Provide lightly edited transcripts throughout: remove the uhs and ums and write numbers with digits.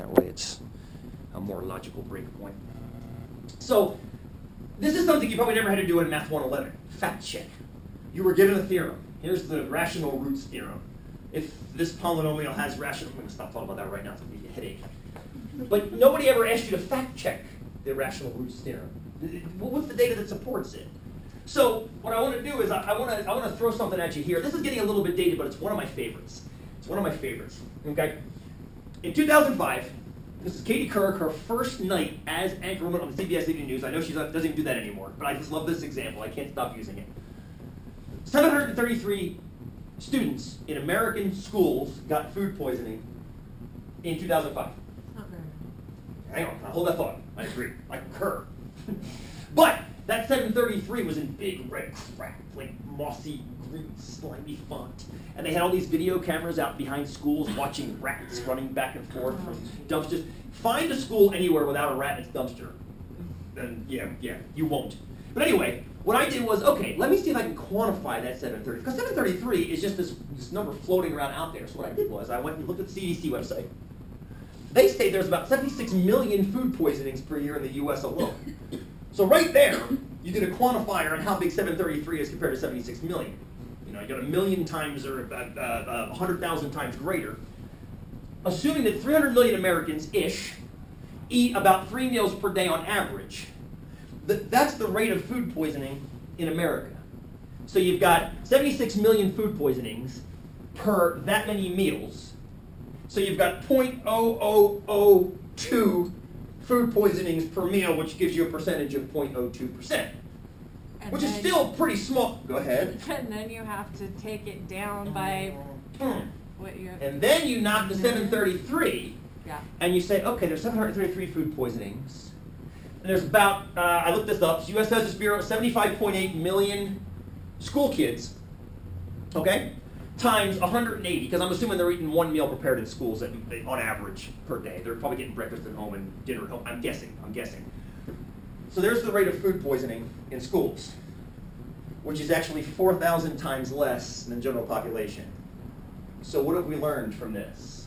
That way it's a more logical break point. So this is something you probably never had to do in Math 111. Fact check. You were given a theorem. Here's the rational roots theorem. If this polynomial has rational, I'm going to stop talking about that right now. It's going to give you a headache. But nobody ever asked you to fact check the rational roots theorem. What's the data that supports it? So what I want to do is I want to throw something at you here. This is getting a little bit dated, but it's one of my favorites. It's one of my favorites. Okay. In 2005, this is Katie Couric, her first night as anchorwoman on the CBS Evening News. I know she doesn't even do that anymore, but I just love this example. I can't stop using it. 733 students in American schools got food poisoning in 2005. Okay. Hang on, hold that thought. I agree. I concur. But that 733 was in big red crap, like mossy green slimy font. And they had all these video cameras out behind schools watching rats running back and forth from dumpsters. Find a school anywhere without a rat in its dumpster. And yeah, you won't. But anyway, what I did was, okay, let me see if I can quantify that 733. Because 733 is just this number floating around out there. So what I did was I went and looked at the CDC website. They say there's about 76 million food poisonings per year in the US alone. So right there, you did a quantifier on how big 733 is compared to 76 million. You know, you got 1 million times or 100,000 times greater. Assuming that 300 million Americans-ish eat about 3 meals per day on average, that's the rate of food poisoning in America. So you've got 76 million food poisonings per that many meals. So you've got 0.0002 food poisonings per meal, which gives you a percentage of 0.02%, which is still pretty small. Go ahead. And then you have to take it down by what you. And then you knock the 733, yeah. And you say, okay, there's 733 food poisonings. And there's about, I looked this up, U.S. Census Bureau, 75.8 million school kids, okay, times 180, because I'm assuming they're eating 1 meal prepared in schools on average per day. They're probably getting breakfast at home and dinner at home. I'm guessing. So there's the rate of food poisoning in schools, which is actually 4,000 times less than general population. So what have we learned from this?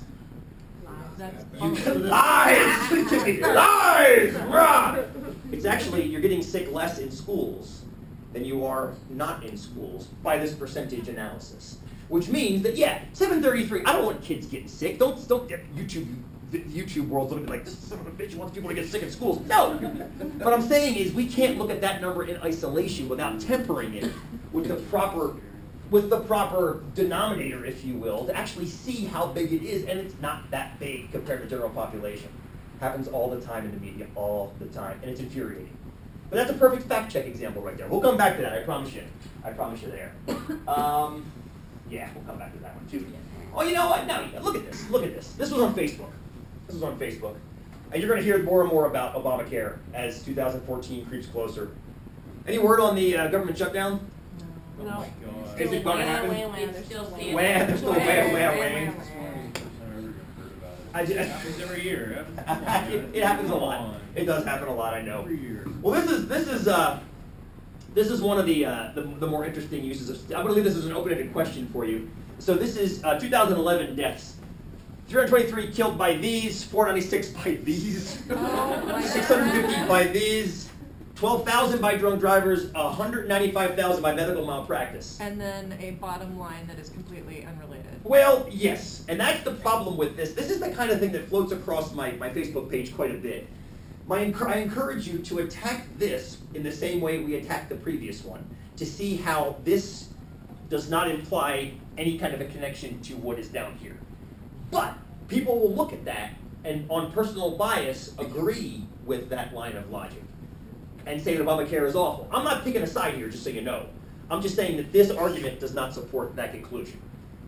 Lies! Lies! Rah! It's actually, you're getting sick less in schools than you are not in schools by this percentage analysis. Which means that, yeah, 733, I don't want kids getting sick. Don't get YouTube world looking like, this son of a bitch wants people to get sick in schools. No! What I'm saying is we can't look at that number in isolation without tempering it with the proper denominator, if you will, to actually see how big it is, and it's not that big compared to general population. Happens all the time in the media, all the time, and it's infuriating. But that's a perfect fact check example right there. We'll come back to that, I promise you. I promise you there. Yeah, we'll come back to that one too. Oh, you know what? No, look at this. Look at this. This was on Facebook. And you're going to hear more and more about Obamacare as 2014 creeps closer. Any word on the government shutdown? No. Oh my God. Is it going to happen? They're still seeing it. They're still weighing. It happens every year. It happens a lot. It does happen a lot, I know. Every year. Well, this is one of the more interesting uses of. I'm going to leave this as an open-ended question for you. So this is 2011 deaths. 323 killed by these, 496 by these, 650 by these, 12,000 by drunk drivers, 195,000 by medical malpractice. And then a bottom line that is completely unrelated. Well, yes, and that's the problem with this. This is the kind of thing that floats across my Facebook page quite a bit. I encourage you to attack this in the same way we attacked the previous one, to see how this does not imply any kind of a connection to what is down here. But people will look at that and on personal bias agree with that line of logic and say that Obamacare is awful. I'm not picking a side here, just so you know. I'm just saying that this argument does not support that conclusion.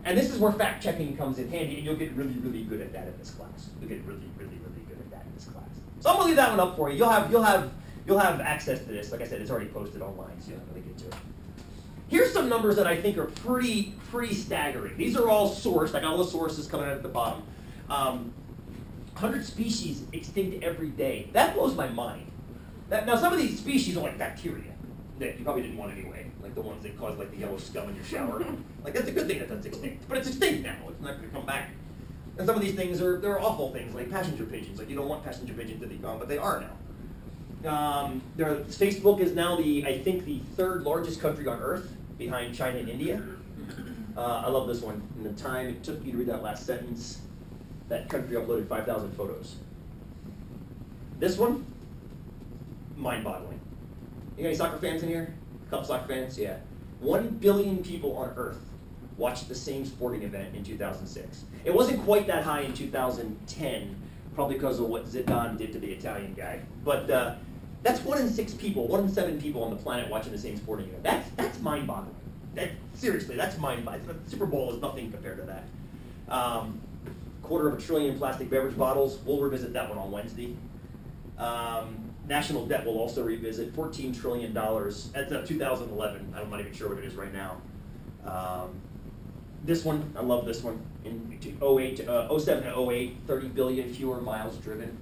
And this is where fact-checking comes in handy, and you'll get really, really good at that in this class. You'll get really, really, really good at that in this class. So I'm gonna leave that one up for you. You'll have access to this. Like I said, it's already posted online, so you don't really get to it. Here's some numbers that I think are pretty staggering. These are all sourced. I got all the sources coming out at the bottom. 100 species extinct every day. That blows my mind. Now, some of these species are like bacteria that you probably didn't want anyway, like the ones that cause like the yellow scum in your shower. Like that's a good thing that that's extinct, but it's extinct now. It's not going to come back. And some of these things they're awful things, like passenger pigeons. Like you don't want passenger pigeons to be gone, but they are now. Facebook is now I think the third largest country on Earth, behind China and India. I love this one. In the time it took you to read that last sentence, that country uploaded 5,000 photos. This one, mind-boggling. You got any soccer fans in here? A couple soccer fans? Yeah. 1 billion people on Earth watched the same sporting event in 2006. It wasn't quite that high in 2010, probably because of what Zidane did to the Italian guy. But that's 1 in 6 people, 1 in 7 people on the planet watching the same sporting event. That's mind-boggling. Seriously, that's mind-boggling. The Super Bowl is nothing compared to that. 250 billion plastic beverage bottles. We'll revisit that one on Wednesday. National debt we'll also revisit. $14 trillion. That's 2011. I'm not even sure what it is right now. This one, I love this one. In 07 to 08, 30 billion fewer miles driven.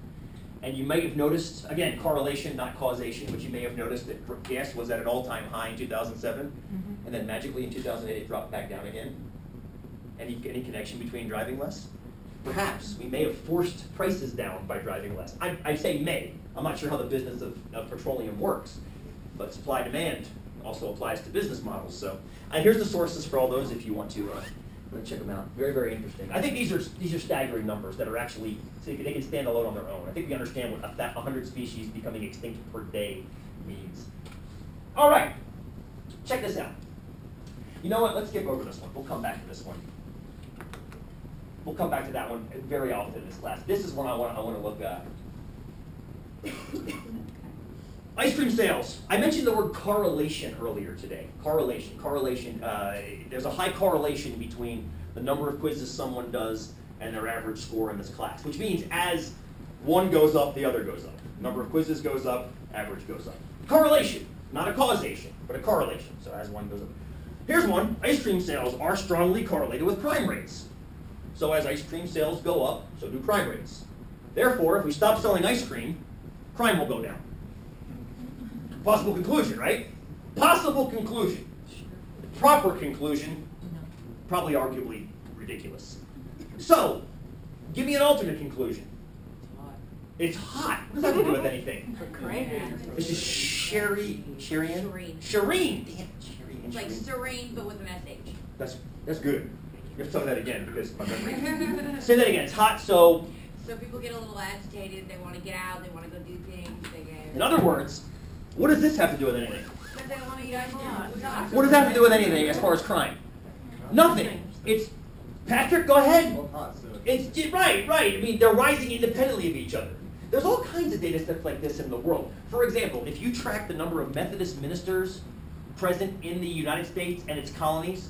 And you might have noticed, again, correlation, not causation, but you may have noticed that gas was at an all-time high in 2007, and then magically in 2008 it dropped back down again. Any connection between driving less? Perhaps. We may have forced prices down by driving less. I say may. I'm not sure how the business of petroleum works, but supply-demand also applies to business models. So here's the sources for all those if you want to check them out. Very, very interesting. I think these are staggering numbers that are actually, so they can stand alone on their own. I think we understand what 100 species becoming extinct per day means. All right, check this out. You know what, let's skip over this one. We'll come back to this one. We'll come back to that one very often in this class. This is one I want to look at. Ice cream sales. I mentioned the word correlation earlier today. Correlation. There's a high correlation between the number of quizzes someone does and their average score in this class, which means as one goes up, the other goes up. Number of quizzes goes up, average goes up. Correlation, not a causation, but a correlation. So as one goes up. Here's one. Ice cream sales are strongly correlated with crime rates. So as ice cream sales go up, so do crime rates. Therefore, if we stop selling ice cream, crime will go down. Possible conclusion, right? Possible conclusion. Proper conclusion, probably arguably ridiculous. So, give me an alternate conclusion. It's hot. What does that have to do with anything? This is Shireen. Damn, Shireen. It's like serene, but with an SH. That's good. You have to tell me that again because my memory. Say that again. It's hot, so. So people get a little agitated. They want to get out. They want to go do things. In other words, what does this have to do with anything? Because they want to eat ice cream. What does that have to do with anything as far as crime? Nothing. It's Patrick. Go ahead. It's right. I mean, they're rising independently of each other. There's all kinds of data sets like this in the world. For example, if you track the number of Methodist ministers present in the United States and its colonies,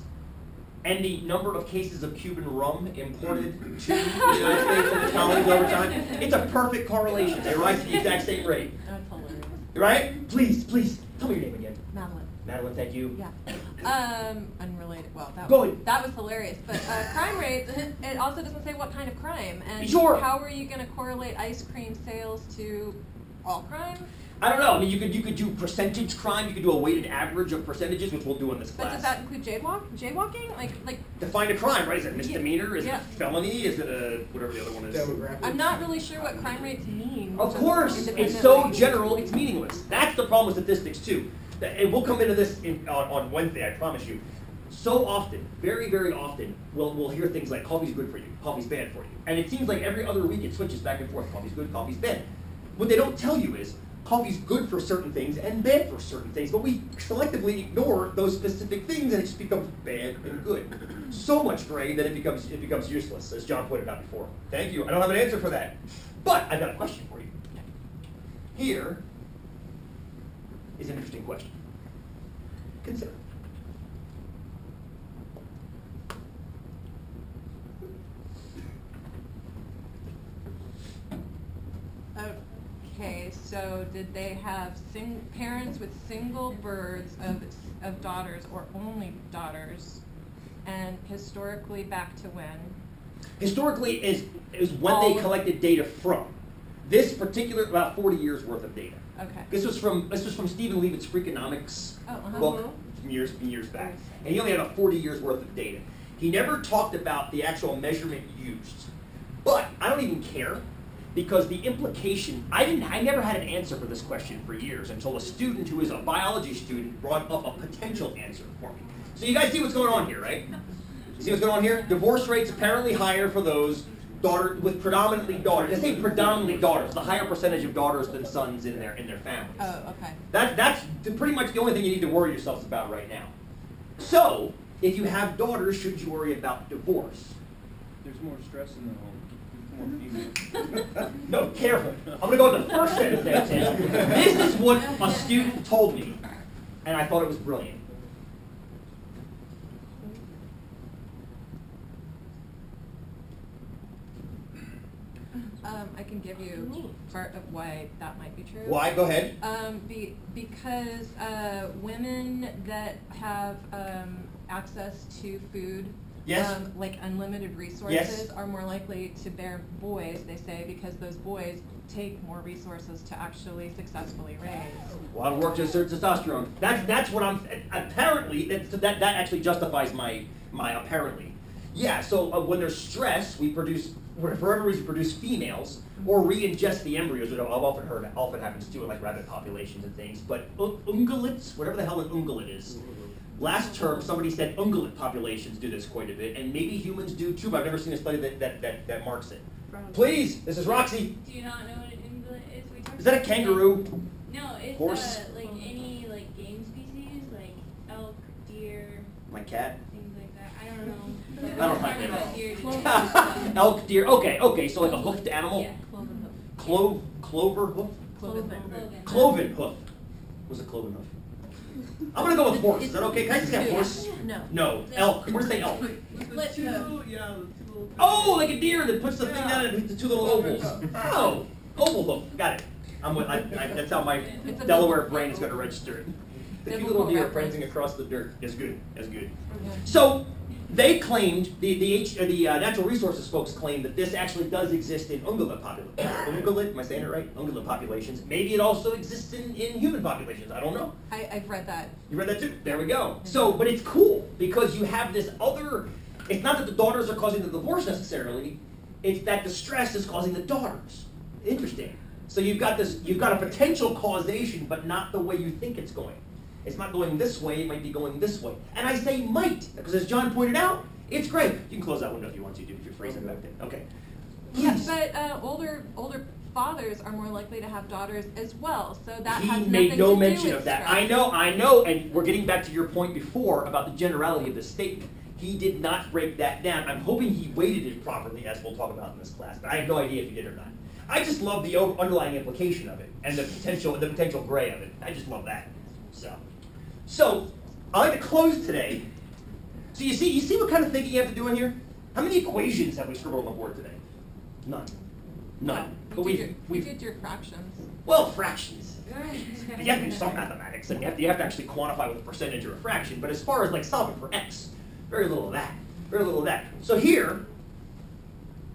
and the number of cases of Cuban rum imported to the United States and its colonies over time, it's a perfect correlation. They rise at the exact same rate. That's hilarious. Right? Please, tell me your name again. Madeline, thank you. Yeah. Unrelated. Well, that was hilarious. But crime rate, it also doesn't say what kind of crime. And sure. How are you going to correlate ice cream sales to all crime? I don't know. I mean, you could do percentage crime. You could do a weighted average of percentages, which we'll do in this class. But does that include jaywalking? Like define a crime, right? Is it a misdemeanor? Is it a felony? Is it a whatever the other one is? Demographic. I'm not really sure what crime rates mean. Of course, it's so general, it's meaningless. That's the problem with statistics too. And we'll come into this on Wednesday, I promise you. So often, very, very often, we'll hear things like coffee's good for you, coffee's bad for you. And it seems like every other week it switches back and forth. Coffee's good, coffee's bad. What they don't tell you is coffee's good for certain things and bad for certain things, but we selectively ignore those specific things and it just becomes bad and good. So much gray that it becomes useless, as John pointed out before. Thank you. I don't have an answer for that. But I've got a question for you. Here is an interesting question. Consider. Okay, so did they have parents with single births of daughters or only daughters, and historically back to when? Historically is when they collected data from. This particular, about 40 years worth of data. Okay. This was from Stephen Leavitt's Freakonomics book from years back, and he only had about 40 years worth of data. He never talked about the actual measurement used. But I don't even care, because the implication, I never had an answer for this question for years until a student who is a biology student brought up a potential answer for me. So you guys see what's going on here, right? You see what's going on here? Divorce rates apparently higher for those with predominantly daughters. I say predominantly daughters, the higher percentage of daughters than sons in their families. Oh, okay. That's pretty much the only thing you need to worry yourselves about right now. So, if you have daughters, should you worry about divorce? There's more stress in the home. There's more females. No, careful. I'm going to go with the first sentence there, Tim. This is what a student told me, and I thought it was brilliant. I can give you part of why that might be true. Why? Go ahead. Because women that have access to food, Yes. like unlimited resources, Yes. are more likely to bear boys, they say, because those boys take more resources to actually successfully raise. A lot of work to assert testosterone. That's what I'm, apparently, that actually justifies my apparently. Yeah, so when there's stress, we produce, for whatever reason, produce females, or re-ingest the embryos, which I've often heard often happens too in like rabbit populations and things, but ungulates, whatever the hell an ungulate is. Last term, somebody said ungulate populations do this quite a bit, and maybe humans do too, but I've never seen a study that marks it. Please, this is Roxy. Do you not know what an ungulate is? We talked Is that a about kangaroo? No, it's Horse? like any like game species, like elk, deer, My cat? things like that. I don't know. But I don't we were talking know. about deer today. Elk, deer, okay, so like a hoofed animal? Yeah. Clover hoof? Cloven. Cloven hoof. What's a cloven hoof? I'm gonna go with horse. Is that okay? Can I just get horse? No. No. Elk. Where's the elk? Let's go. Oh, like a deer that puts the thing down and hits the two little ovals. Oh, oval hoof. Got it. I'm with. That's how my Delaware brain is gonna register it. The cute little deer prancing across the dirt is good. That's good. So they claimed the natural resources folks claimed that this actually does exist in ungulate populations. Ungulate, am I saying it right? Ungulate populations. Maybe it also exists in human populations. I don't know. I've read that. You read that too? There we go. So, but it's cool because you have this other, it's not that the daughters are causing the divorce necessarily, it's that the stress is causing the daughters. Interesting. So you've got a potential causation, but not the way you think it's going. It's not going this way, it might be going this way. And I say might, because as John pointed out, it's great. You can close that window if you want to, dude, if you're freezing back there. Okay. Yes. But older fathers are more likely to have daughters as well, so that He has nothing made no to do mention with of that. stress. I know, and we're getting back to your point before about the generality of the statement. He did not break that down. I'm hoping he weighted it properly, as we'll talk about in this class, but I have no idea if he did or not. I just love the underlying implication of it and the potential gray of it. I just love that. So I like to close today. So you see what kind of thinking you have to do in here? How many equations have we scribbled on the board today? None. But We did your fractions. well, fractions. You have to do some mathematics, and you have to actually quantify with a percentage or a fraction. But as far as like solving for x, very little of that. Very little of that. So here,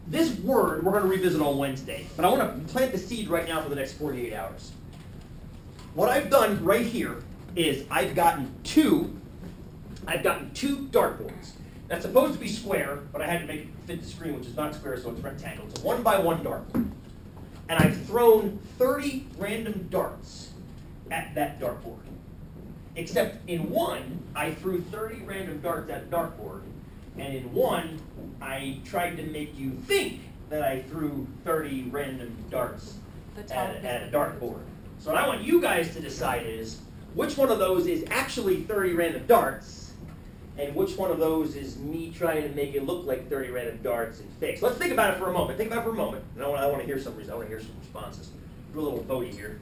this word we're going to revisit on Wednesday, but I want to plant the seed right now for the next 48 hours. What I've done right here is I've gotten two dartboards. That's supposed to be square, but I had to make it fit the screen, which is not square, so it's rectangle. It's a 1x1 dartboard. And I've thrown 30 random darts at that dartboard. Except in one, I threw 30 random darts at the dartboard, and in one, I tried to make you think that I threw 30 random darts at a dartboard. So what I want you guys to decide is, which one of those is actually 30 random darts, and which one of those is me trying to make it look like 30 random darts and fake. So let's think about it for a moment. And I want to hear some responses. Do a little voting here.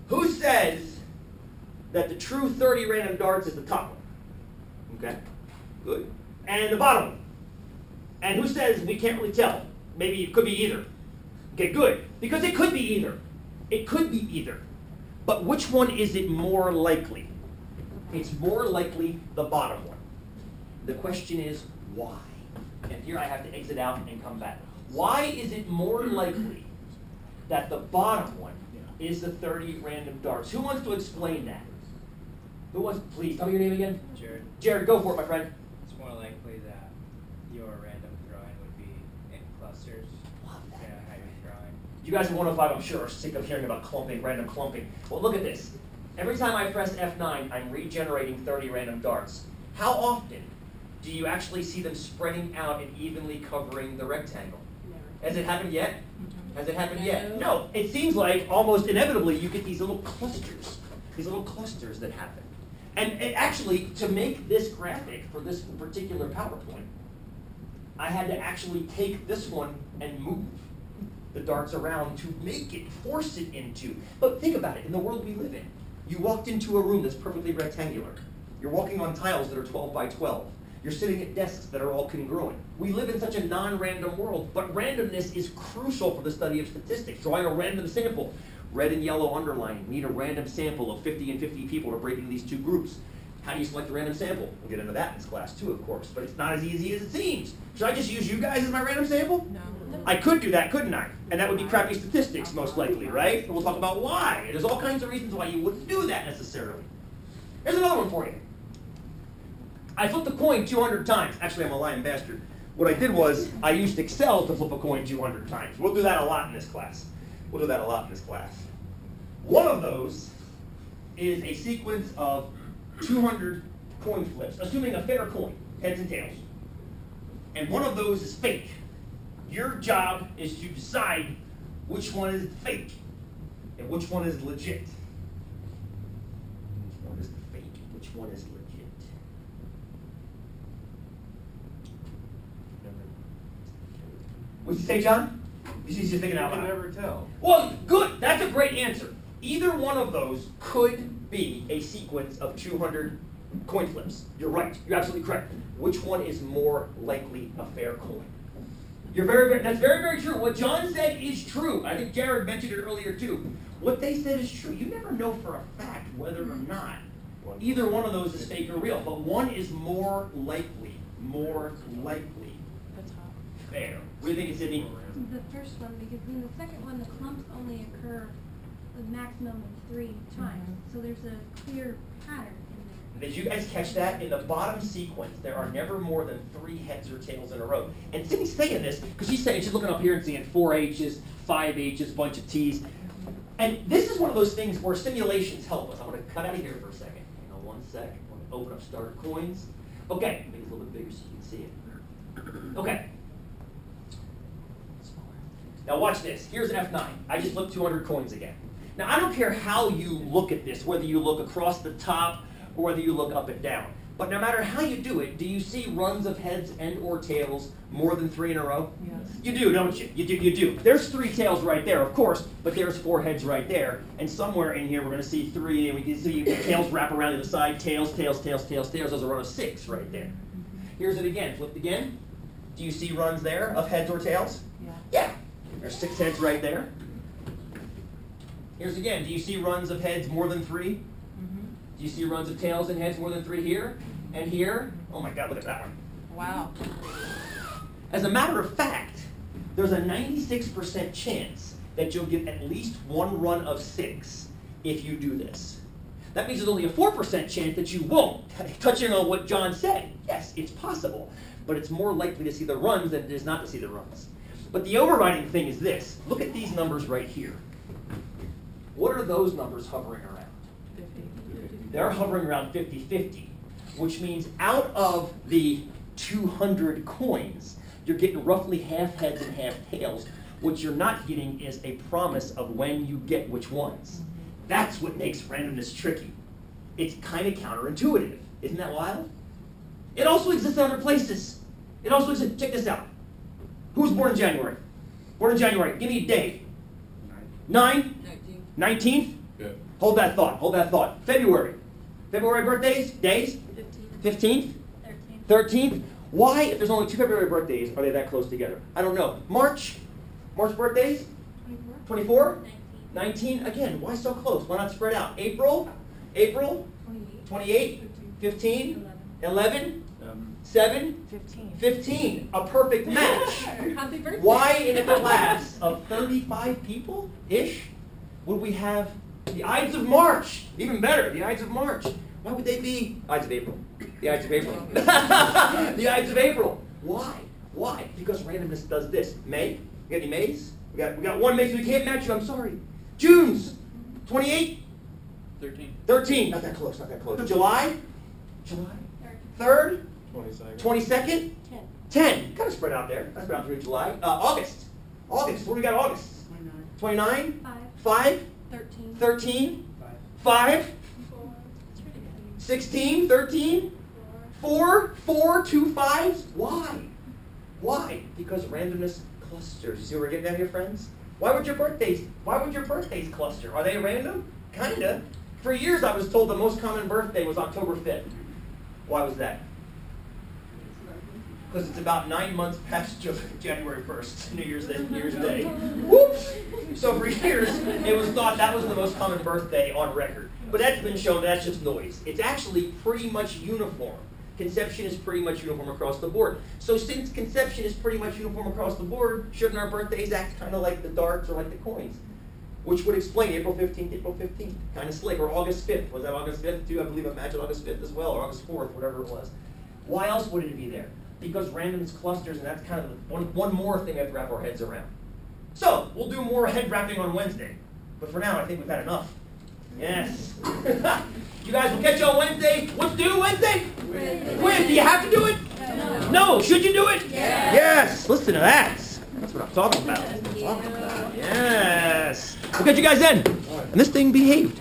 Who says that the true 30 random darts is the top one? Okay, good. And the bottom one? And who says we can't really tell? Maybe it could be either. Okay, good. Because it could be either. It could be either. But which one is it more likely? It's more likely the bottom one. The question is, why? And here I have to exit out and come back. Why is it more likely that the bottom one is the 30 random darts? Who wants to explain that? Who wants? Please tell me your name again. Jared. Jared, go for it, my friend. It's more likely that your random throwing would be in plus You guys in 105, I'm sure, are sick of hearing about clumping, random clumping. Well, look at this. Every time I press F9, I'm regenerating 30 random darts. How often do you actually see them spreading out and evenly covering the rectangle? Has it happened yet? Has it happened yet? No. It seems like almost inevitably you get these little clusters that happen. And actually, to make this graphic for this particular PowerPoint, I had to actually take this one and move the darts around to make it, force it into. But think about it, in the world we live in, you walked into a room that's perfectly rectangular. You're walking on tiles that are 12 by 12. You're sitting at desks that are all congruent. We live in such a non-random world, but randomness is crucial for the study of statistics. Drawing a random sample, red and yellow underlining, need a random sample of 50 and 50 people to break into these two groups. How do you select a random sample? We'll get into that in this class too, of course, but it's not as easy as it seems. Should I just use you guys as my random sample? No. I could do that, couldn't I? And that would be crappy statistics, most likely, right? And we'll talk about why. There's all kinds of reasons why you wouldn't do that necessarily. Here's another one for you. I flipped a coin 200 times. Actually, I'm a lying bastard. What I did was, I used Excel to flip a coin 200 times. We'll do that a lot in this class. One of those is a sequence of 200 coin flips, assuming a fair coin, heads and tails. And one of those is fake. Your job is to decide which one is fake and which one is legit. Which one is fake? Which one is legit? What'd you say, John? You're just thinking out You can loud. never tell. Well, good. That's a great answer. Either one of those could be a sequence of 200 coin flips. You're right. You're absolutely correct. Which one is more likely a fair coin? That's very, very true. What John said is true. I think Jared mentioned it earlier too. What they said is true. You never know for a fact whether or not either one of those is fake or real, but one is more likely. The top. Fair. What do you think it's Sydney? The first one, because in the second one, the clumps only occur a maximum of 3 times. So there's a clear pattern in there. Did you guys catch that? In the bottom sequence, there are never more than 3 heads or tails in a row. And Sydney's saying this because she's looking up here and seeing 4 H's, 5 H's, bunch of T's. And this is one of those things where simulations help us. I'm going to cut out of here for a second. Hang on one sec. I'm going to open up starter coins. Okay, make it a little bit bigger so you can see it. Okay. Now watch this. Here's F9. I just flipped 200 coins again. Now I don't care how you look at this, whether you look across the top or whether you look up and down. But no matter how you do it, do you see runs of heads and or tails more than 3 in a row? Yes. You do, don't you? You do. There's 3 tails right there, of course, but there's 4 heads right there. And somewhere in here we're going to see 3, and we can see tails wrap around to the side, tails. There's a run of 6 right there. Here's it again. Flipped again. Do you see runs there of heads or tails? Yeah. There's 6 heads right there. Here's again. Do you see runs of heads more than 3? Do you see runs of tails and heads more than 3 here? And here? Oh my God, look at that one. Wow. As a matter of fact, there's a 96% chance that you'll get at least 1 run of 6 if you do this. That means there's only a 4% chance that you won't. Touching on what John said, yes, it's possible, but it's more likely to see the runs than it is not to see the runs. But the overriding thing is this. Look at these numbers right here. What are those numbers hovering around? 50. They're hovering around 50-50, which means out of the 200 coins, you're getting roughly half heads and half tails. What you're not getting is a promise of when you get which ones. That's what makes randomness tricky. It's kind of counterintuitive. Isn't that wild? It also exists in other places. It also exists, check this out. Who was born in January? Born in January, give me a day. 9? 19th? Yeah. Hold that thought. February birthdays, days? 15th? 13th? Why, if there's only 2 February birthdays, are they that close together? I don't know. March birthdays? 24? 19? Again, why so close? Why not spread out? April? 28? 15? 11? 7? 15. A perfect match. Happy birthday. Why in a class of 35 people-ish would we have the Ides of March? Even better, the Ides of March. Why would they be Ides of April? The Ides of April. The Ides of April. Why? Because randomness does this. May? You got any Mays? We got one May, so we can't match you. I'm sorry. June's 28. 13. 13. Not that close. Not that close. July. 3rd. 22nd. 22nd. 10. Kind of spread out there. Kind of spread out through July. August. August. What do we got? August. 29. 5. 13. 13. 5. 16. 13. 4. 2 5s. Why? Why? Because randomness clusters. You see what we're getting at here, friends? Why would your birthdays cluster? Are they random? Kinda. For years I was told the most common birthday was October 5th. Why was that? Because it's about 9 months past January 1st, New Year's Day. Whoops! So for years, it was thought that was the most common birthday on record. But that's been shown that's just noise. It's actually pretty much uniform. Conception is pretty much uniform across the board. So since conception is pretty much uniform across the board, shouldn't our birthdays act kind of like the darts or like the coins? Which would explain April 15th, kind of slick, or August 5th. Was that August 5th too? I believe it matched August 5th as well, or August 4th, whatever it was. Why else would it be there? Because randomness clusters, and that's kind of one more thing we have to wrap our heads around. So, we'll do more head wrapping on Wednesday. But for now, I think we've had enough. Yes. You guys will catch you on Wednesday. What's due Wednesday? When? Do you have to do it? No. Should you do it? Yes. Listen to that. That's what I'm talking about. Yes. We'll catch you guys then. And this thing behaved.